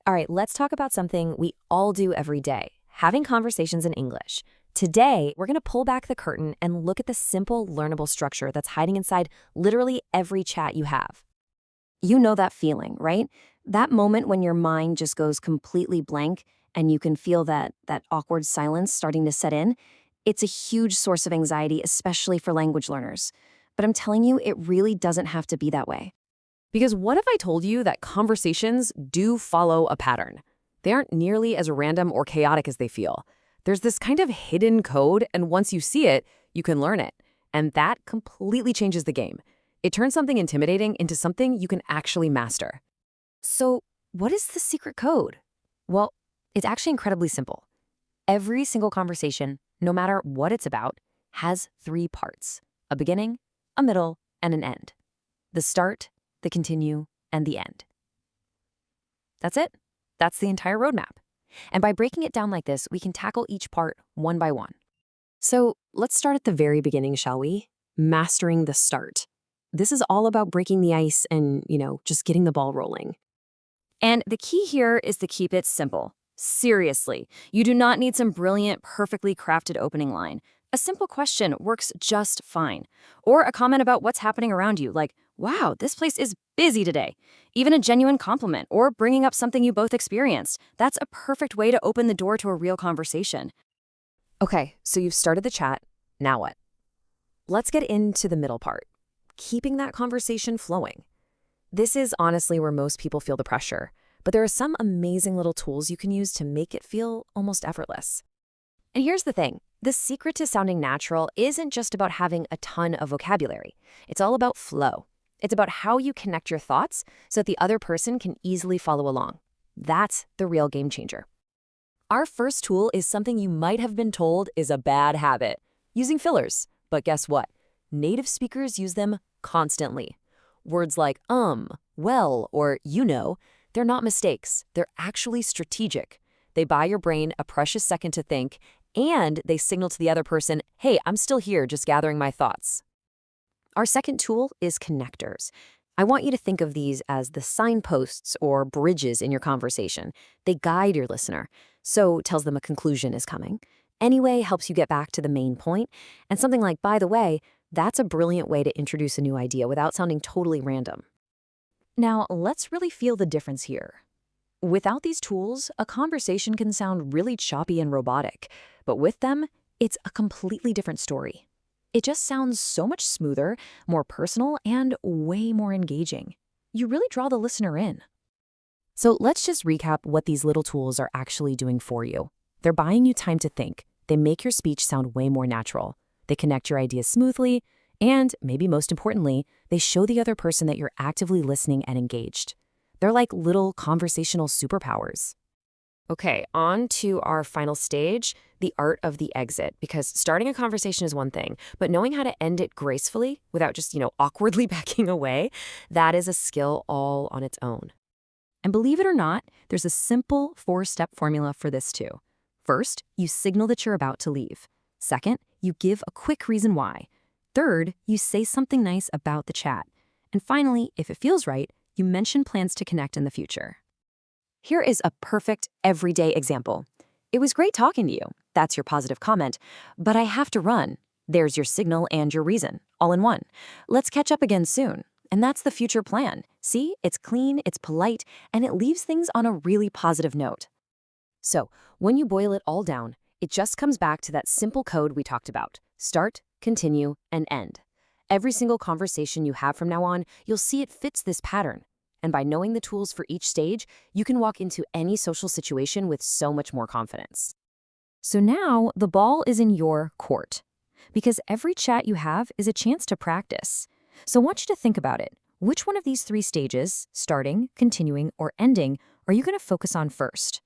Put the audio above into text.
All right, let's talk about something we all do every day, having conversations in English. Today, we're going to pull back the curtain and look at the simple, learnable structure that's hiding inside literally every chat you have. You know that feeling, right? That moment when your mind just goes completely blank and you can feel that awkward silence starting to set in. It's a huge source of anxiety, especially for language learners. But I'm telling you, it really doesn't have to be that way. Because what if I told you that conversations do follow a pattern? They aren't nearly as random or chaotic as they feel. There's this kind of hidden code, and once you see it, you can learn it. And that completely changes the game. It turns something intimidating into something you can actually master. So, what is the secret code? Well, it's actually incredibly simple. Every single conversation, no matter what it's about, has three parts: a beginning, a middle, and an end. The start, the continue, and the end. That's it. That's the entire roadmap. And by breaking it down like this, we can tackle each part one by one. So let's start at the very beginning, shall we? Mastering the start. This is all about breaking the ice and, just getting the ball rolling. And the key here is to keep it simple. Seriously, you do not need some brilliant, perfectly crafted opening line. A simple question works just fine. Or a comment about what's happening around you, like, wow, this place is busy today. Even a genuine compliment or bringing up something you both experienced. That's a perfect way to open the door to a real conversation. Okay, so you've started the chat. Now what? Let's get into the middle part, keeping that conversation flowing. This is honestly where most people feel the pressure, but there are some amazing little tools you can use to make it feel almost effortless. And here's the thing. The secret to sounding natural isn't just about having a ton of vocabulary. It's all about flow. It's about how you connect your thoughts so that the other person can easily follow along. That's the real game changer. Our first tool is something you might have been told is a bad habit, using fillers. But guess what? Native speakers use them constantly. Words like well, or they're not mistakes. They're actually strategic. They buy your brain a precious second to think, and they signal to the other person, hey, I'm still here, just gathering my thoughts. Our second tool is connectors. I want you to think of these as the signposts or bridges in your conversation. They guide your listener, so tells them a conclusion is coming. Anyway helps you get back to the main point, and something like, by the way, that's a brilliant way to introduce a new idea without sounding totally random. Now, let's really feel the difference here. Without these tools, a conversation can sound really choppy and robotic, but with them, it's a completely different story. It just sounds so much smoother, more personal, and way more engaging. You really draw the listener in. So let's just recap what these little tools are actually doing for you. They're buying you time to think. They make your speech sound way more natural. They connect your ideas smoothly, and, maybe most importantly, they show the other person that you're actively listening and engaged. They're like little conversational superpowers. Okay, on to our final stage, the art of the exit, because starting a conversation is one thing, but knowing how to end it gracefully without just, awkwardly backing away, that is a skill all on its own. And believe it or not, there's a simple 4-step formula for this too. First, you signal that you're about to leave. Second, you give a quick reason why. Third, you say something nice about the chat. And finally, if it feels right, you mention plans to connect in the future. Here is a perfect everyday example. It was great talking to you. That's your positive comment. But I have to run. There's your signal and your reason, all in one. Let's catch up again soon. And that's the future plan. See, it's clean, it's polite, and it leaves things on a really positive note. So, when you boil it all down, it just comes back to that simple code we talked about. Start, continue, and end. Every single conversation you have from now on, you'll see it fits this pattern. And by knowing the tools for each stage, you can walk into any social situation with so much more confidence. So now, the ball is in your court. Because every chat you have is a chance to practice. So I want you to think about it. Which one of these 3 stages, starting, continuing, or ending, are you going to focus on first?